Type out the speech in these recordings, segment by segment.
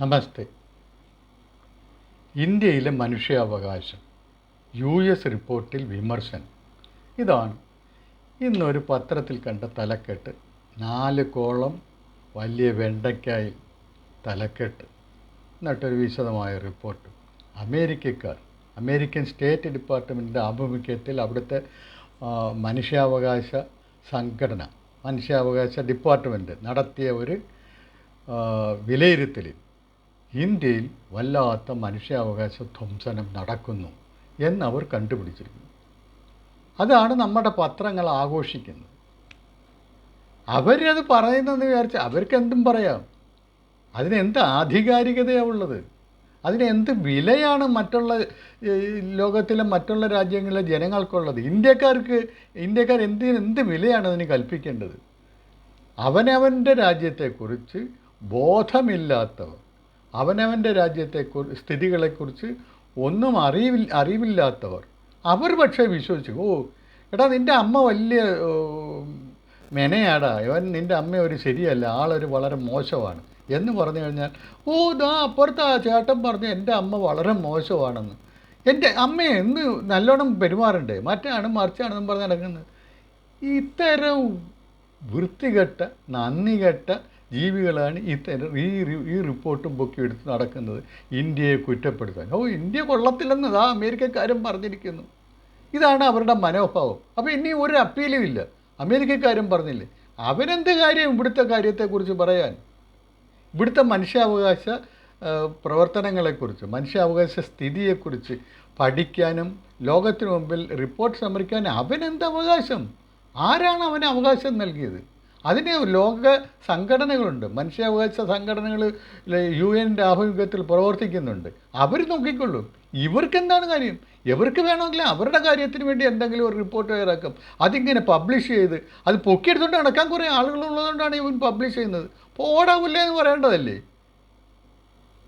നമസ്തേ. ഇന്ത്യയിലെ മനുഷ്യാവകാശം, US റിപ്പോർട്ടിൽ വിമർശനം. ഇതാണ് ഇന്നൊരു പത്രത്തിൽ കണ്ട തലക്കെട്ട്. 4 കോളം വലിയ വെണ്ടയ്ക്കായിൽ തലക്കെട്ട്. എന്നിട്ടൊരു വിശദമായ റിപ്പോർട്ട്. അമേരിക്കൻ സ്റ്റേറ്റ് ഡിപ്പാർട്ട്മെൻറ്റിൻ്റെ ആഭിമുഖ്യത്തിൽ അവിടുത്തെ മനുഷ്യാവകാശ ഡിപ്പാർട്ട്മെൻറ്റ് നടത്തിയ ഒരു വിലയിരുത്തലിൽ ഇന്ത്യയിൽ വല്ലാത്ത മനുഷ്യാവകാശ ധ്വംസനം നടക്കുന്നു എന്നവർ കണ്ടുപിടിച്ചിരിക്കുന്നു. അതാണ് നമ്മുടെ പത്രങ്ങൾ ആഘോഷിക്കുന്നത്. അവരത് പറയുന്നതെന്ന് വിചാരിച്ചാൽ അവർക്കെന്തും പറയാം. അതിനെന്ത് ആധികാരികതയാണ് ഉള്ളത്? അതിനെന്ത് വിലയാണ് ലോകത്തിലെ മറ്റുള്ള രാജ്യങ്ങളിലെ ജനങ്ങൾക്കുള്ളത്? ഇന്ത്യക്കാർ എന്ത് വിലയാണ് അതിന് കൽപ്പിക്കേണ്ടത്? അവനവൻ്റെ രാജ്യത്തെക്കുറിച്ച് ബോധമില്ലാത്തവർ, അവനവൻ്റെ സ്ഥിതികളെക്കുറിച്ച് ഒന്നും അറിവില്ലാത്തവർ, അവർ പക്ഷേ വിശ്വസിച്ചു, എടാ നിൻ്റെ അമ്മ വലിയ മെനയാടാ, നിൻ്റെ അമ്മ ഒരു ശരിയല്ല, ആളൊരു വളരെ മോശമാണ് എന്ന് പറഞ്ഞു കഴിഞ്ഞാൽ, അപ്പുറത്ത് ചേട്ടൻ പറഞ്ഞു എൻ്റെ അമ്മ വളരെ മോശമാണെന്ന്, എൻ്റെ അമ്മയെ നല്ലോണം പെരുമാറണ്ടേ, മറിച്ചാണെന്നും പറഞ്ഞ് നടക്കുന്നത്. ഇത്തരം വൃത്തികെട്ട നന്ദികെട്ട ജീവികളാണ് ഈ റിപ്പോർട്ടും പൊക്കി എടുത്ത് നടക്കുന്നത് ഇന്ത്യയെ കുറ്റപ്പെടുത്താൻ. ഇന്ത്യ കൊള്ളത്തില്ലെന്ന് അമേരിക്കക്കാരും പറഞ്ഞിരിക്കുന്നു. ഇതാണ് അവരുടെ മനോഭാവം. അപ്പോൾ ഇനി ഒരു അപ്പീലും ഇല്ല. അമേരിക്കക്കാരും പറഞ്ഞില്ലേ, അവരെന്ത് കാര്യം ഇവിടുത്തെ കാര്യത്തെക്കുറിച്ച് പറയാൻ? ഇവിടുത്തെ മനുഷ്യാവകാശ പ്രവർത്തനങ്ങളെക്കുറിച്ച്, മനുഷ്യാവകാശ സ്ഥിതിയെക്കുറിച്ച് പഠിക്കാനും ലോകത്തിന് മുമ്പിൽ റിപ്പോർട്ട് സമർപ്പിക്കാനും അവനെന്ത് അവകാശം? ആരാണ് അവന് അവകാശം നൽകിയത്? അതിന് ലോക സംഘടനകളുണ്ട്, മനുഷ്യാവകാശ സംഘടനകൾ UN ആഭിമുഖ്യത്തിൽ പ്രവർത്തിക്കുന്നുണ്ട്. അവർ നോക്കിക്കൊള്ളും. ഇവർക്കെന്താണ് കാര്യം? ഇവർക്ക് വേണമെങ്കിൽ അവരുടെ കാര്യത്തിന് വേണ്ടി എന്തെങ്കിലും ഒരു റിപ്പോർട്ട് തയ്യാറാക്കാം. അതിങ്ങനെ പബ്ലിഷ് ചെയ്ത് അത് പൊക്കിയെടുത്തുകൊണ്ട് നടക്കാൻ കുറേ ആളുകളുള്ളതുകൊണ്ടാണ് ഇവൻ പബ്ലിഷ് ചെയ്യുന്നത്. പോടാവില്ല എന്ന് പറയേണ്ടതല്ലേ?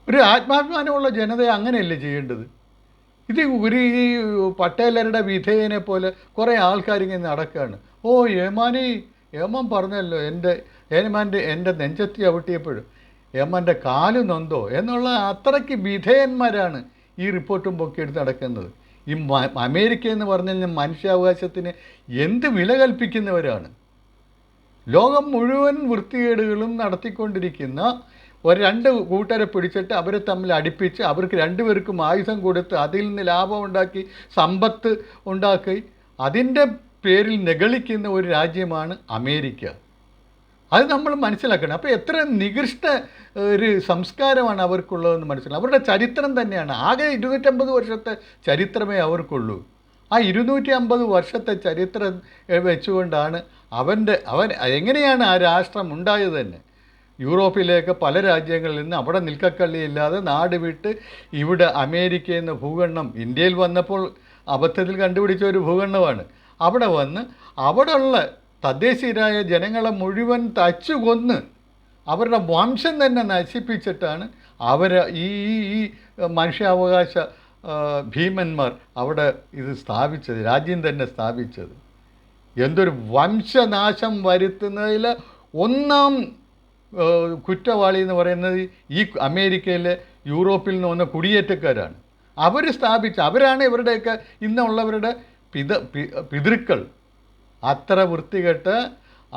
ഒരു ആത്മാഭിമാനമുള്ള ജനതയെ അങ്ങനെയല്ലേ ചെയ്യേണ്ടത്? ഇത് ഈ പട്ടേലരുടെ വിധേയനെ പോലെ കുറേ ആൾക്കാരിങ്ങനെ നടക്കുകയാണ്. ഏമാൻ പറഞ്ഞല്ലോ, എൻ്റെ നെഞ്ചത്തി ചവിട്ടിയപ്പോഴും ഏമാൻ്റെ കാല് നൊന്തോ എന്നുള്ള അത്രയ്ക്ക് വിധേയന്മാരാണ് ഈ റിപ്പോർട്ടും പൊക്കിയെടുത്ത് നടക്കുന്നത്. ഈ അമേരിക്ക എന്ന് പറഞ്ഞു കഴിഞ്ഞാൽ മനുഷ്യാവകാശത്തിന് എന്ത് വില കൽപ്പിക്കുന്നവരാണ്. ലോകം മുഴുവൻ വൃത്തികേടുകളും നടത്തിക്കൊണ്ടിരിക്കുന്ന രണ്ട് കൂട്ടരെ പിടിച്ചിട്ട് അവരെ തമ്മിൽ അടുപ്പിച്ച് അവർക്ക് രണ്ടുപേർക്കും ആയുധം കൊടുത്ത് അതിൽ നിന്ന് ലാഭം ഉണ്ടാക്കി സമ്പത്ത് ഉണ്ടാക്കി അതിൻ്റെ പേരിൽ നെഗളിക്കുന്ന ഒരു രാജ്യമാണ് അമേരിക്ക. അത് നമ്മൾ മനസ്സിലാക്കണം. അപ്പോൾ എത്ര നികൃഷ്ട ഒരു സംസ്കാരമാണ് അവർക്കുള്ളതെന്ന് മനസ്സിലാക്കണം. അവരുടെ ചരിത്രം തന്നെയാണ്. ആകെ 250 വർഷത്തെ ചരിത്രമേ അവർക്കുള്ളൂ. ആ 250 വർഷത്തെ ചരിത്രം വെച്ചുകൊണ്ടാണ് അവൻ എങ്ങനെയാണ് ആ രാഷ്ട്രം ഉണ്ടായത് തന്നെ. യൂറോപ്പിലേക്ക് പല രാജ്യങ്ങളിൽ നിന്ന് അവിടെ നിൽക്കക്കള്ളിയില്ലാതെ നാട് വിട്ട് ഇവിടെ അമേരിക്ക എന്ന ഭൂഖണ്ഡം ഇന്ത്യയിൽ വന്നപ്പോൾ അബദ്ധത്തിൽ കണ്ടുപിടിച്ച ഒരു ഭൂഖണ്ഡമാണ്. അവിടെ വന്ന് അവിടെയുള്ള തദ്ദേശീയരായ ജനങ്ങളെ മുഴുവൻ തച്ചുകൊന്ന് അവരുടെ വംശം തന്നെ നശിപ്പിച്ചിട്ടാണ് ഈ മനുഷ്യാവകാശ ഭീമന്മാർ അവിടെ ഇത് സ്ഥാപിച്ചത്, രാജ്യം തന്നെ സ്ഥാപിച്ചത്. എന്തൊരു വംശനാശം വരുത്തുന്നതിൽ ഒന്നാം കുറ്റവാളി എന്ന് പറയുന്നത് ഈ അമേരിക്കയിലെ യൂറോപ്പിൽ നിന്ന് വന്ന കുടിയേറ്റക്കാരാണ്. അവരാണ് ഇവരുടെയൊക്കെ ഇന്നുള്ളവരുടെ പിതൃക്കൾ. അത്ര വൃത്തികെട്ട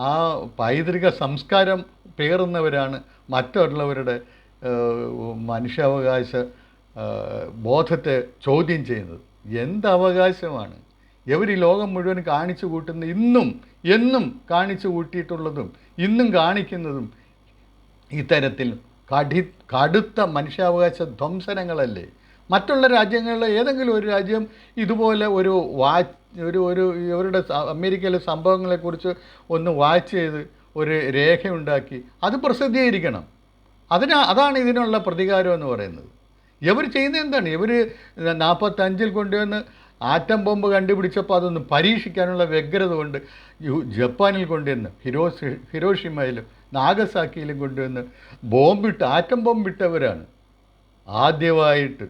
ആ പൈതൃക സംസ്കാരം പേറുന്നവരാണ് മറ്റുള്ളവരുടെ മനുഷ്യാവകാശ ബോധത്തെ ചോദ്യം ചെയ്യുന്നത്. എന്ത് അവകാശമാണ് ഇവർ ഈ ലോകം മുഴുവൻ കാണിച്ചു കൂട്ടുന്ന, എന്നും കാണിച്ചു കൂട്ടിയിട്ടുള്ളതും ഇന്നും കാണിക്കുന്നതും ഇത്തരത്തിൽ കടുത്ത മനുഷ്യാവകാശ ധ്വംസനങ്ങളല്ലേ? മറ്റുള്ള രാജ്യങ്ങളിലെ ഏതെങ്കിലും ഒരു രാജ്യം ഇതുപോലെ ഇവരുടെ അമേരിക്കയിലെ സംഭവങ്ങളെക്കുറിച്ച് വാച്ച് ചെയ്ത് ഒരു രേഖയുണ്ടാക്കി അത് പ്രസിദ്ധീകരിക്കണം. അതാണ് ഇതിനുള്ള പ്രതികാരം എന്ന് പറയുന്നത്. ഇവർ ചെയ്യുന്നത് എന്താണ്? ഇവർ 45 കൊണ്ടുവന്ന് ആറ്റം ബോംബ് കണ്ടുപിടിച്ചപ്പോൾ അതൊന്ന് പരീക്ഷിക്കാനുള്ള വ്യഗ്രത കൊണ്ട് ജപ്പാനിൽ കൊണ്ടുവന്ന് ഹിരോഷിമയിലും നാഗസാക്കിയിലും കൊണ്ടുവന്ന് ആറ്റം ബോംബിട്ടവരാണ് ആദ്യമായിട്ട്.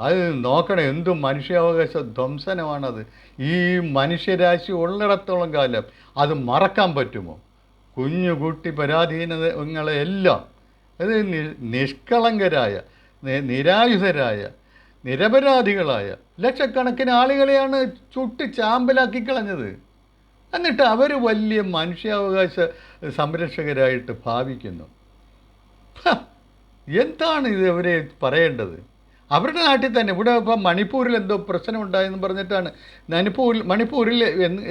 അത് നോക്കണം, എന്തും മനുഷ്യാവകാശ ധ്വംസനമാണത്. ഈ മനുഷ്യരാശി ഉള്ളിടത്തോളം കാലം അത് മറക്കാൻ പറ്റുമോ? കുഞ്ഞുകുട്ടി പരാധീനതകളെല്ലാം അത് നിഷ്കളങ്കരായ നിരായുധരായ നിരപരാധികളായ ലക്ഷക്കണക്കിന് ആളുകളെയാണ് ചുട്ട് ചാമ്പലാക്കി കളഞ്ഞത്. എന്നിട്ട് അവർ വലിയ മനുഷ്യാവകാശ സംരക്ഷകരായിട്ട് ഭാവിക്കുന്നു. എന്താണ് ഇത് അവരെ പറയേണ്ടത്? അവരുടെ നാട്ടിൽ തന്നെ ഇവിടെ ഇപ്പം മണിപ്പൂരിൽ എന്തോ പ്രശ്നം ഉണ്ടായെന്ന് പറഞ്ഞിട്ടാണ്. മണിപ്പൂരിൽ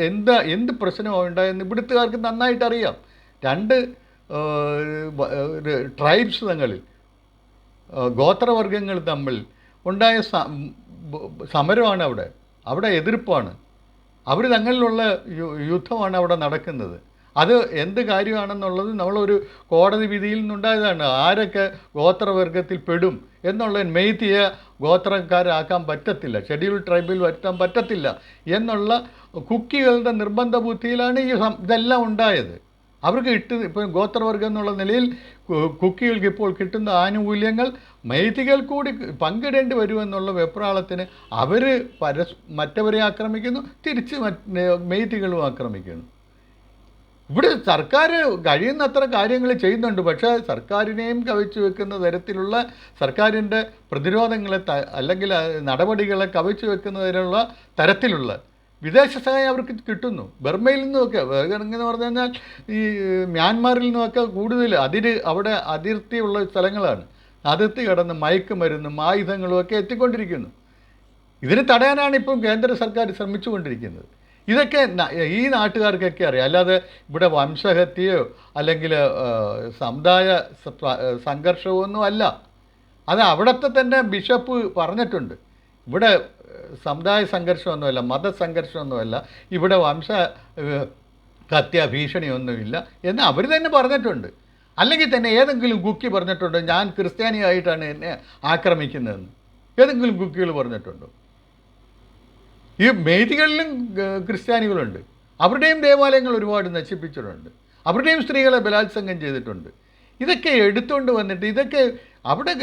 എന്ത് പ്രശ്നമാണ് ഉണ്ടായെന്ന് ഇവിടുത്തുകാർക്ക് നന്നായിട്ട് അറിയാം. രണ്ട് ട്രൈബ്സ് തങ്ങളിൽ ഗോത്രവർഗങ്ങൾ തമ്മിൽ ഉണ്ടായ സമരമാണ് അവിടെ എതിർപ്പാണ്. അവർ തങ്ങളിലുള്ള യുദ്ധമാണ് അവിടെ നടക്കുന്നത്. അത് എന്ത് കാര്യമാണെന്നുള്ളത് നമ്മളൊരു കോടതി വിധിയിൽ നിന്നുണ്ടായതാണ്. ആരൊക്കെ ഗോത്രവർഗത്തിൽ പെടും എന്നുള്ള മെയ്തിയെ ഗോത്രക്കാരാക്കാൻ പറ്റത്തില്ല, ഷെഡ്യൂൾ ട്രൈബിൽ വരുത്താൻ പറ്റത്തില്ല എന്നുള്ള കുക്കികളുടെ നിർബന്ധ ബുദ്ധിയിലാണ് ഇതെല്ലാം ഉണ്ടായത്. അവർക്ക് ഇപ്പം ഗോത്രവർഗം എന്നുള്ള നിലയിൽ കുക്കികൾക്ക് ഇപ്പോൾ കിട്ടുന്ന ആനുകൂല്യങ്ങൾ മെയ്തികൾ കൂടി പങ്കിടേണ്ടി വരുമെന്നുള്ള വെപ്രാളത്തിന് അവർ മറ്റവരെ ആക്രമിക്കുന്നു, തിരിച്ച് മെയ്തികളും ആക്രമിക്കുന്നു. ഇവിടെ സർക്കാർ കഴിയുന്നത്ര കാര്യങ്ങൾ ചെയ്യുന്നുണ്ട്. പക്ഷേ സർക്കാരിനെയും കവച്ചു വെക്കുന്ന തരത്തിലുള്ള സർക്കാരിൻ്റെ പ്രതിരോധങ്ങളെ അല്ലെങ്കിൽ നടപടികളെ കവച്ചു വെക്കുന്നതിനുള്ള തരത്തിലുള്ള വിദേശ സഹായം അവർക്ക് കിട്ടുന്നു. ബർമയിൽ നിന്നുമൊക്കെ എന്ന് പറഞ്ഞു കഴിഞ്ഞാൽ ഈ മ്യാൻമാറിൽ നിന്നുമൊക്കെ കൂടുതൽ അവിടെ അതിർത്തിയുള്ള സ്ഥലങ്ങളാണ്. അതിർത്തി കടന്ന് മയക്കുമരുന്നും ആയുധങ്ങളും ഒക്കെ എത്തിക്കൊണ്ടിരിക്കുന്നു. ഇതിന് തടയാനാണ് ഇപ്പം കേന്ദ്ര സർക്കാർ ശ്രമിച്ചുകൊണ്ടിരിക്കുന്നത്. ഇതൊക്കെ ഈ നാട്ടുകാർക്കൊക്കെ അറിയാം. അല്ലാതെ ഇവിടെ വംശഹത്യയോ അല്ലെങ്കിൽ സമുദായ സംഘർഷമൊന്നും അല്ല. അത് അവിടുത്തെ തന്നെ ബിഷപ്പ് പറഞ്ഞിട്ടുണ്ട്. ഇവിടെ സമുദായ സംഘർഷമൊന്നുമല്ല, മതസംഘർഷമൊന്നുമല്ല, ഇവിടെ ഹത്യ ഭീഷണിയൊന്നുമില്ല എന്ന് അവർ തന്നെ പറഞ്ഞിട്ടുണ്ട്. അല്ലെങ്കിൽ തന്നെ ഏതെങ്കിലും കുക്കി പറഞ്ഞിട്ടുണ്ടോ ഞാൻ ക്രിസ്ത്യാനിയായിട്ടാണ് എന്നെ ആക്രമിക്കുന്നതെന്ന്? ഏതെങ്കിലും കുക്കികൾ പറഞ്ഞിട്ടുണ്ടോ? ഈ മെയ്തികളിലും ക്രിസ്ത്യാനികളുണ്ട്. അവരുടെയും ദേവാലയങ്ങൾ ഒരുപാട് നശിപ്പിച്ചിട്ടുണ്ട്. അവരുടെയും സ്ത്രീകളെ ബലാത്സംഗം ചെയ്തിട്ടുണ്ട്. ഇതൊക്കെ എടുത്തുകൊണ്ട് വന്നിട്ട് ഇതൊക്കെ അവിടെ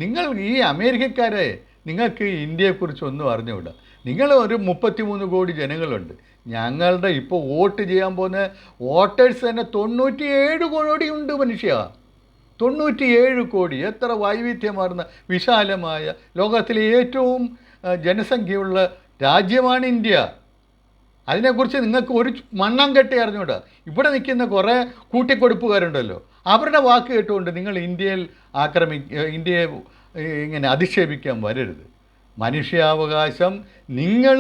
നിങ്ങൾ ഈ അമേരിക്കക്കാരെ നിങ്ങൾക്ക് ഇന്ത്യയെക്കുറിച്ചൊന്നും അറിഞ്ഞുകൂടാ. നിങ്ങൾ ഒരു 33 കോടി ജനങ്ങളുണ്ട്. ഞങ്ങളുടെ ഇപ്പോൾ വോട്ട് ചെയ്യാൻ പോകുന്ന വോട്ടേഴ്സ് തന്നെ 97 കോടിയുണ്ട് മനുഷ്യ. 97 കോടി. എത്ര വൈവിധ്യമാർന്ന വിശാലമായ ലോകത്തിലെ ഏറ്റവും ജനസംഖ്യയുള്ള രാജ്യമാണ് ഇന്ത്യ. അതിനെക്കുറിച്ച് നിങ്ങൾക്ക് ഒരു മണ്ണാങ്കട്ടി അറിഞ്ഞൂടാ. ഇവിടെ നിൽക്കുന്ന കുറേ കൂട്ടിക്കൊടുപ്പുകാരുണ്ടല്ലോ, അവരുടെ വാക്ക് കേട്ടുകൊണ്ട് നിങ്ങൾ ഇന്ത്യയെ ഇങ്ങനെ അധിക്ഷേപിക്കാൻ വരരുത്. മനുഷ്യാവകാശം നിങ്ങൾ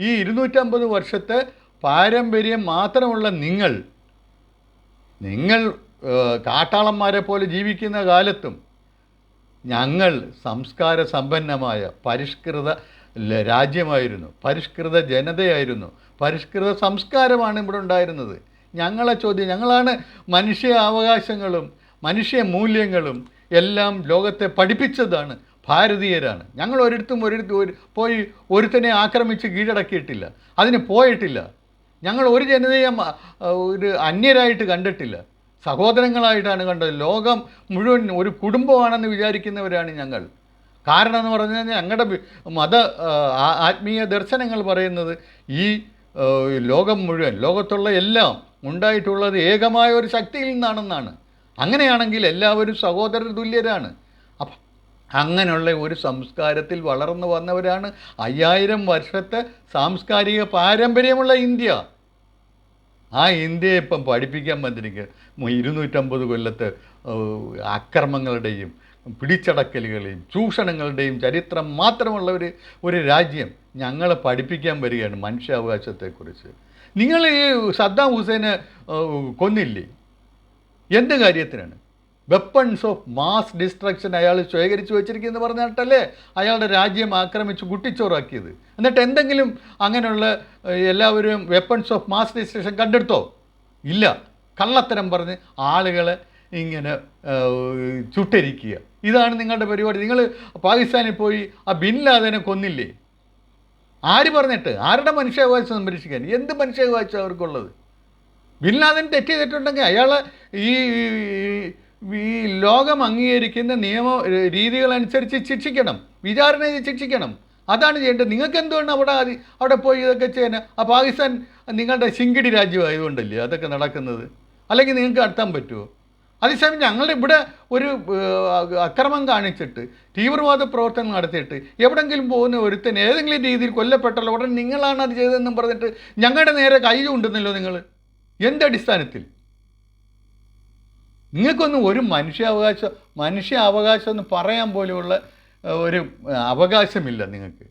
ഈ 250 വർഷത്തെ പാരമ്പര്യം മാത്രമുള്ള നിങ്ങൾ കാട്ടാളന്മാരെ പോലെ ജീവിക്കുന്ന കാലത്തും ഞങ്ങൾ സംസ്കാര സമ്പന്നമായ പരിഷ്കൃത രാജ്യമായിരുന്നു, പരിഷ്കൃത ജനതയായിരുന്നു, പരിഷ്കൃത സംസ്കാരമാണ് ഇവിടെ ഉണ്ടായിരുന്നത്. ഞങ്ങളാണ് മനുഷ്യ അവകാശങ്ങളും മനുഷ്യ മൂല്യങ്ങളും എല്ലാം ലോകത്തെ പഠിപ്പിച്ചതാണ് ഭാരതീയരാണ്. ഞങ്ങൾ ഒരിടത്തും പോയി ഒരുത്തനെ ആക്രമിച്ച് കീഴടക്കിയിട്ടില്ല, അതിന് പോയിട്ടില്ല. ഞങ്ങൾ ഒരു ജനതയെ ഒരു അന്യരായിട്ട് കണ്ടിട്ടില്ല, സഹോദരങ്ങളായിട്ടാണ് കണ്ടത്. ലോകം മുഴുവൻ ഒരു കുടുംബമാണെന്ന് വിചാരിക്കുന്നവരാണ് ഞങ്ങൾ. കാരണം എന്ന് പറഞ്ഞു കഴിഞ്ഞാൽ ഞങ്ങളുടെ ആത്മീയ ദർശനങ്ങൾ പറയുന്നത് ഈ ലോകം മുഴുവൻ, ലോകത്തുള്ള എല്ലാം ഉണ്ടായിട്ടുള്ളത് ഏകമായ ഒരു ശക്തിയിൽ നിന്നാണെന്നാണ്. അങ്ങനെയാണെങ്കിൽ എല്ലാവരും സഹോദര തുല്യരാണ്. അപ്പം അങ്ങനെയുള്ള ഒരു സംസ്കാരത്തിൽ വളർന്നു വന്നവരാണ് 5000 വർഷത്തെ സാംസ്കാരിക പാരമ്പര്യമുള്ള ഇന്ത്യ. ആ ഇന്ത്യയെ ഇപ്പം പഠിപ്പിക്കാൻ വന്നിരിക്കുക 250 കൊല്ലത്തെ അക്രമങ്ങളുടെയും പിടിച്ചടക്കലുകളെയും ചൂഷണങ്ങളുടെയും ചരിത്രം മാത്രമുള്ള ഒരു രാജ്യം ഞങ്ങളെ പഠിപ്പിക്കാൻ വരികയാണ് മനുഷ്യാവകാശത്തെക്കുറിച്ച്. നിങ്ങൾ ഈ സദ്ദാം ഹുസൈനെ കൊന്നില്ലേ? എന്ത് കാര്യത്തിനാണ്? വെപ്പൺസ് ഓഫ് മാസ് ഡിസ്ട്രക്ഷൻ അയാൾ ശേഖരിച്ചു വെച്ചിരിക്കുന്നത് പറഞ്ഞിട്ടല്ലേ അയാളുടെ രാജ്യം ആക്രമിച്ച് കുട്ടിച്ചോറാക്കിയത്. എന്നിട്ട് എന്തെങ്കിലും അങ്ങനെയുള്ള എല്ലാവരും വെപ്പൺസ് ഓഫ് മാസ് ഡിസ്ട്രക്ഷൻ കണ്ടെടുത്തോ? ഇല്ല. കള്ളത്തരം പറഞ്ഞ് ആളുകളെ ഇങ്ങനെ ചുട്ടരിക്കുക, ഇതാണ് നിങ്ങളുടെ പരിപാടി. നിങ്ങൾ പാകിസ്ഥാനിൽ പോയി ആ ബിൻ ലാദനെ കൊന്നില്ലേ? ആര് പറഞ്ഞിട്ട്? ആരുടെ മനുഷ്യാവകാശം സംരക്ഷിക്കാൻ? എന്ത് മനുഷ്യാവകാശം അവർക്കുള്ളത്? ബിൻ ലാദൻ തെറ്റ് ചെയ്തിട്ടുണ്ടെങ്കിൽ അയാളെ ഈ ലോകം അംഗീകരിക്കുന്ന നിയമ രീതികളനുസരിച്ച് ശിക്ഷിക്കണം, വിചാരണ ചെയ്ത് ശിക്ഷിക്കണം. അതാണ് ചെയ്യേണ്ടത്. നിങ്ങൾക്ക് എന്തുകൊണ്ട് അവിടെ പോയി ഇതൊക്കെ ചെയ്യാൻ? ആ പാകിസ്ഥാൻ നിങ്ങളുടെ ശിങ്കിടി രാജ്യമായതുകൊണ്ടല്ലേ അതൊക്കെ നടക്കുന്നത്? അല്ലെങ്കിൽ നിങ്ങൾക്ക് നടത്താൻ പറ്റുമോ? അതേസമയം ഞങ്ങളുടെ ഇവിടെ ഒരു അക്രമം കാണിച്ചിട്ട് തീവ്രവാദ പ്രവർത്തനം നടത്തിയിട്ട് എവിടെങ്കിലും പോകുന്ന ഒരുത്തൻ ഏതെങ്കിലും രീതിയിൽ കൊല്ലപ്പെട്ടല്ലോ ഉടനെ നിങ്ങളാണ് അത് ചെയ്തതെന്നും പറഞ്ഞിട്ട് ഞങ്ങളുടെ നേരെ കൈ ചൂണ്ടുന്നല്ലോ നിങ്ങൾ. എന്തടിസ്ഥാനത്തിൽ? നിങ്ങൾക്കൊന്നും ഒരു മനുഷ്യാവകാശം എന്ന് പറയാൻ പോലെയുള്ള ഒരു അവകാശമില്ല നിങ്ങൾക്ക്.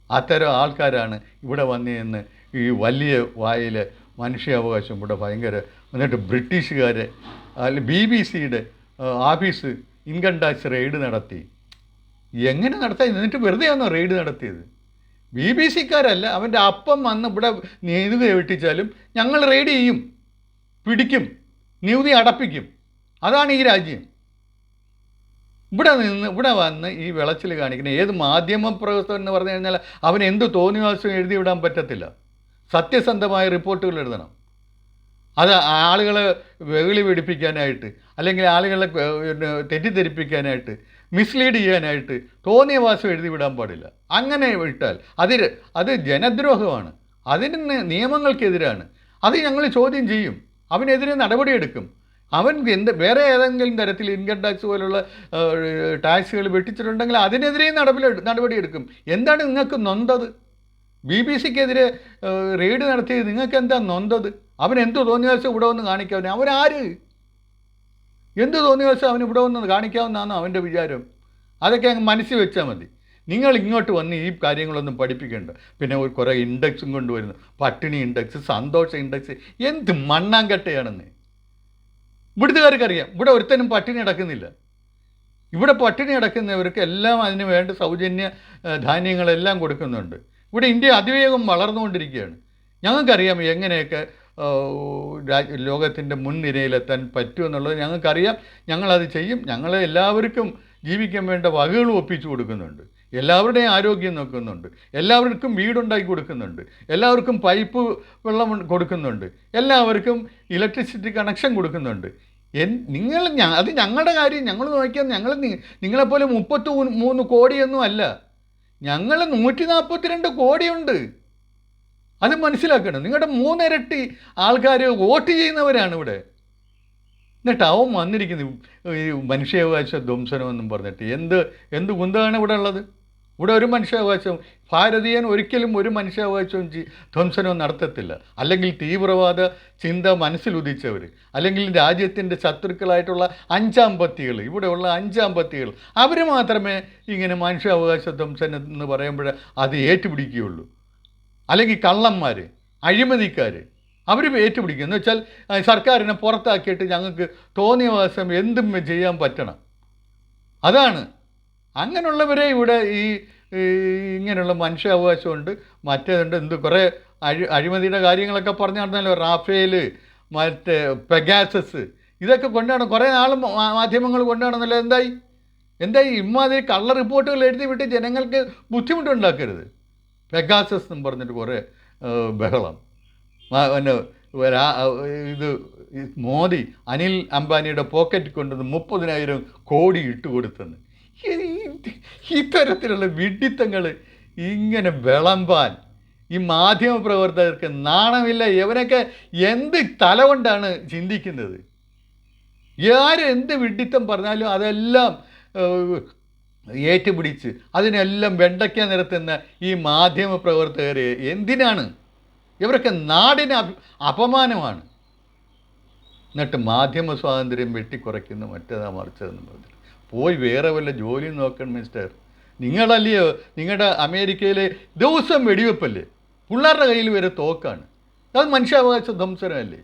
അത്തരം ആൾക്കാരാണ് ഇവിടെ വന്നു ഈ വലിയ വായിൽ മനുഷ്യാവകാശം ഇവിടെ ഭയങ്കര. എന്നിട്ട് ബ്രിട്ടീഷുകാർ അല്ല BBC-യുടെ ഓഫീസ് ഇൻകം ടാക്സ് റെയ്ഡ് നടത്തി. എങ്ങനെ നടത്താൻ? എന്നിട്ട് വെറുതെ ആണോ റെയ്ഡ് നടത്തിയത്? BBC-ക്കാരല്ല, അവൻ്റെ അപ്പം വന്ന് ഇവിടെ നികുതി വെട്ടിച്ചാലും ഞങ്ങൾ റെയ്ഡ് ചെയ്യും, പിടിക്കും, നികുതി അടപ്പിക്കും. അതാണ് ഈ രാജ്യം. ഇവിടെ വന്ന് ഈ വിളച്ചിൽ കാണിക്കുന്ന ഏത് മാധ്യമ പ്രവർത്തകൻ എന്ന് പറഞ്ഞു കഴിഞ്ഞാൽ അവന് എന്ത് തോന്നിവാസം എഴുതി വിടാൻ പറ്റത്തില്ല. സത്യസന്ധമായ റിപ്പോർട്ടുകൾ എഴുതണം. അത് ആളുകളെ വെകിളി പിടിപ്പിക്കാനായിട്ട്, അല്ലെങ്കിൽ ആളുകളെ തെറ്റിദ്ധരിപ്പിക്കാനായിട്ട്, മിസ്ലീഡ് ചെയ്യാനായിട്ട് തോന്നിയ വാസം എഴുതി വിടാൻ പാടില്ല. അങ്ങനെ വിട്ടാൽ അത് ജനദ്രോഹമാണ്. അതിന് നിയമങ്ങൾക്കെതിരാണ്. അത് ഞങ്ങൾ ചോദ്യം ചെയ്യും, അവനെതിരെ നടപടിയെടുക്കും. അവൻ വേറെ ഏതെങ്കിലും തരത്തിൽ ഇൻകം ടാക്സ് പോലുള്ള ടാക്സുകൾ വെട്ടിച്ചിട്ടുണ്ടെങ്കിൽ അതിനെതിരെയും നടപടിയെടുക്കും. എന്താണ് നിങ്ങൾക്ക് നൊന്തത്? BBC-ക്കെതിരെ റെയ്ഡ് നടത്തിയത് നിങ്ങൾക്ക് എന്താ നൊന്തത്? അവൻ എന്ത് തോന്നിയ ദിവസം ഇവിടെ വന്ന് കാണിക്കാവുന്ന? അവനാര്? എന്ത് തോന്നിയ ദിവസം അവന് ഇവിടെ വന്ന് കാണിക്കാവുന്നതാണോ അവൻ്റെ വിചാരം? അതൊക്കെ അങ്ങ് മനസ്സിൽ വെച്ചാൽ മതി. നിങ്ങൾ ഇങ്ങോട്ട് വന്ന് ഈ കാര്യങ്ങളൊന്നും പഠിപ്പിക്കേണ്ട. പിന്നെ കുറേ ഇൻഡെക്സും കൊണ്ടുവരുന്നു, പട്ടിണി ഇൻഡെക്സ്, സന്തോഷ ഇൻഡെക്സ്. എന്ത് മണ്ണാങ്കട്ടയാണെന്ന് ഇവിടുത്തുകാർക്കറിയാം. ഇവിടെ ഒരുത്തനും പട്ടിണി അടക്കുന്നില്ല. ഇവിടെ പട്ടിണി അടക്കുന്നവർക്ക് എല്ലാം അതിന് വേണ്ട സൗജന്യ ധാന്യങ്ങളെല്ലാം കൊടുക്കുന്നുണ്ട്. ഇവിടെ ഇന്ത്യ അതിവേഗം വളർന്നുകൊണ്ടിരിക്കുകയാണ്. ഞങ്ങൾക്കറിയാം എങ്ങനെയൊക്കെ ലോകത്തിൻ്റെ മുൻനിരയിലെത്താൻ പറ്റുമെന്നുള്ളത് ഞങ്ങൾക്കറിയാം. ഞങ്ങളത് ചെയ്യും. ഞങ്ങൾ എല്ലാവർക്കും ജീവിക്കാൻ വേണ്ട വകകൾ ഒപ്പിച്ചു കൊടുക്കുന്നുണ്ട്. എല്ലാവരുടെയും ആരോഗ്യം നോക്കുന്നുണ്ട്. എല്ലാവർക്കും വീടുണ്ടാക്കി കൊടുക്കുന്നുണ്ട്. എല്ലാവർക്കും പൈപ്പ് വെള്ളം കൊടുക്കുന്നുണ്ട്. എല്ലാവർക്കും ഇലക്ട്രിസിറ്റി കണക്ഷൻ കൊടുക്കുന്നുണ്ട്. അത് ഞങ്ങളുടെ കാര്യം. ഞങ്ങൾ നോക്കിയാൽ നിങ്ങളെപ്പോലെ 33 കോടിയൊന്നും അല്ല. ഞങ്ങൾ 142 കോടിയുണ്ട്. അത് മനസ്സിലാക്കണം. നിങ്ങളുടെ 3 ഇരട്ടി ആൾക്കാർ വോട്ട് ചെയ്യുന്നവരാണ് ഇവിടെ. എന്നിട്ട് അവൻ വന്നിരിക്കുന്നു ഈ മനുഷ്യാവകാശ ധ്വംസനമെന്നും പറഞ്ഞിട്ട്. എന്ത് കുന്തമാണ് ഇവിടെ ഉള്ളത്? ഇവിടെ ഒരു മനുഷ്യാവകാശവും ഭാരതീയൻ ഒരിക്കലും ഒരു മനുഷ്യാവകാശവും ധ്വംസനവും നടത്തത്തില്ല. അല്ലെങ്കിൽ തീവ്രവാദ ചിന്ത മനസ്സിലുദിച്ചവർ, അല്ലെങ്കിൽ രാജ്യത്തിൻ്റെ ശത്രുക്കളായിട്ടുള്ള അഞ്ചാമ്പത്തികൾ, ഇവിടെയുള്ള അഞ്ചാമ്പത്തികൾ, അവർ മാത്രമേ ഇങ്ങനെ മനുഷ്യാവകാശ ധ്വംസനം എന്ന് പറയുമ്പോൾ അത് ഏറ്റുപിടിക്കുകയുള്ളൂ. അല്ലെങ്കിൽ കള്ളന്മാർ, അഴിമതിക്കാർ, അവർ ഏറ്റുപിടിക്കുക. എന്ന് വെച്ചാൽ സർക്കാരിനെ പുറത്താക്കിയിട്ട് ഞങ്ങൾക്ക് തോന്നിയ ദിവസം എന്തും ചെയ്യാൻ പറ്റണം. അതാണ്. അങ്ങനെയുള്ളവരെ ഇവിടെ ഇങ്ങനെയുള്ള മനുഷ്യാവകാശമുണ്ട്, മറ്റേതുണ്ട്. കുറേ അഴിമതിയുടെ കാര്യങ്ങളൊക്കെ പറഞ്ഞു നടന്നല്ലോ. റാഫേൽ, മറ്റേ പെഗാസസ്, ഇതൊക്കെ കൊണ്ടാണ് കുറേ നാൾ മാധ്യമങ്ങൾ കൊണ്ടാണെന്നല്ലോ. എന്തായി ഇമ്മാതിരി കള്ള റിപ്പോർട്ടുകൾ എഴുതി വിട്ട് ജനങ്ങൾക്ക് ബുദ്ധിമുട്ടുണ്ടാക്കരുത്. പെഗാസസ് എന്നും പറഞ്ഞിട്ട് കുറേ ബഹളം. ഇത് മോദി അനിൽ അംബാനിയുടെ പോക്കറ്റ് കൊണ്ടുവന്ന് 30,000 കോടി ഇട്ട് കൊടുത്തെന്ന്. ഇത്തരത്തിലുള്ള വിഡ്ഢിത്തങ്ങൾ ഇങ്ങനെ വിളമ്പാൻ ഈ മാധ്യമപ്രവർത്തകർക്ക് നാണമില്ല. ഇവനൊക്കെ എന്ത് തല കൊണ്ടാണ് ചിന്തിക്കുന്നത്? എന്ത് വിഡ്ഢിത്തം പറഞ്ഞാലും അതെല്ലാം ഏറ്റുപിടിച്ച് അതിനെല്ലാം വെണ്ടയ്ക്ക നിരത്തുന്ന ഈ മാധ്യമപ്രവർത്തകർ എന്തിനാണ്? ഇവരൊക്കെ നാടിന് അപമാനമാണ്. എന്നിട്ട് മാധ്യമ സ്വാതന്ത്ര്യം വെട്ടിക്കുറയ്ക്കുന്നു, മറ്റേതാ മറിച്ചതെന്ന് പറഞ്ഞിട്ട് പോയി വേറെ വല്ല ജോലി നോക്കണം മിസ്റ്റർ. നിങ്ങളല്ലയോ നിങ്ങളുടെ അമേരിക്കയിലെ ദിവസം വെടിവെപ്പല്ലേ? പിള്ളേരുടെ കയ്യിൽ വരെ തോക്കാണ്. അത് മനുഷ്യാവകാശ ധ്വംസനമല്ലേ?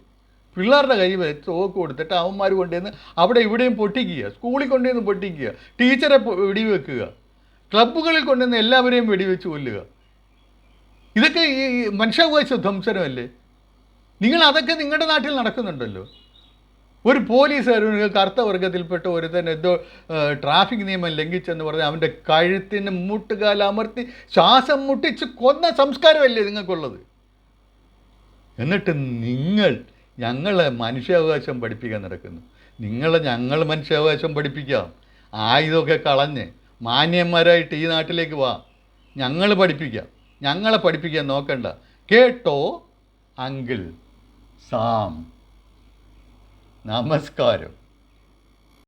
പിള്ളേരുടെ കയ്യിൽ വരെ തോക്ക് കൊടുത്തിട്ട് അവന്മാർ കൊണ്ടുവന്ന് അവിടെ ഇവിടെയും പൊട്ടിക്കുക, സ്കൂളിൽ കൊണ്ടുവന്ന് പൊട്ടിക്കുക, ടീച്ചറെ വെടിവെക്കുക, ക്ലബ്ബുകളിൽ കൊണ്ടുവന്ന് എല്ലാവരെയും വെടിവെച്ച് കൊല്ലുക. ഇതൊക്കെ ഈ മനുഷ്യാവകാശ ധ്വംസനമല്ലേ? അതൊക്കെ നിങ്ങളുടെ നാട്ടിൽ നടക്കുന്നുണ്ടല്ലോ. ഒരു പോലീസുകാരൻ കറുത്ത വർഗത്തിൽപ്പെട്ട ഒരുത്തൻ എന്തോ ട്രാഫിക് നിയമം ലംഘിച്ചെന്ന് പറഞ്ഞാൽ അവൻ്റെ കഴുത്തിന് മുട്ടുകാലമർത്തി ശ്വാസം മുട്ടിച്ച് കൊന്ന സംസ്കാരമല്ലേ നിങ്ങൾക്കുള്ളത്? എന്നിട്ട് ഞങ്ങളെ മനുഷ്യാവകാശം പഠിപ്പിക്കാൻ നടക്കുന്നു. ഞങ്ങൾ മനുഷ്യാവകാശം പഠിപ്പിക്കാം. ആയുധമൊക്കെ കളഞ്ഞ് മാന്യന്മാരായിട്ട് ഈ നാട്ടിലേക്ക് വാ, ഞങ്ങൾ പഠിപ്പിക്കാം. ഞങ്ങളെ പഠിപ്പിക്കാൻ നോക്കണ്ട. കേട്ടോ അങ്കിൾ സാം. നമസ്കാരം.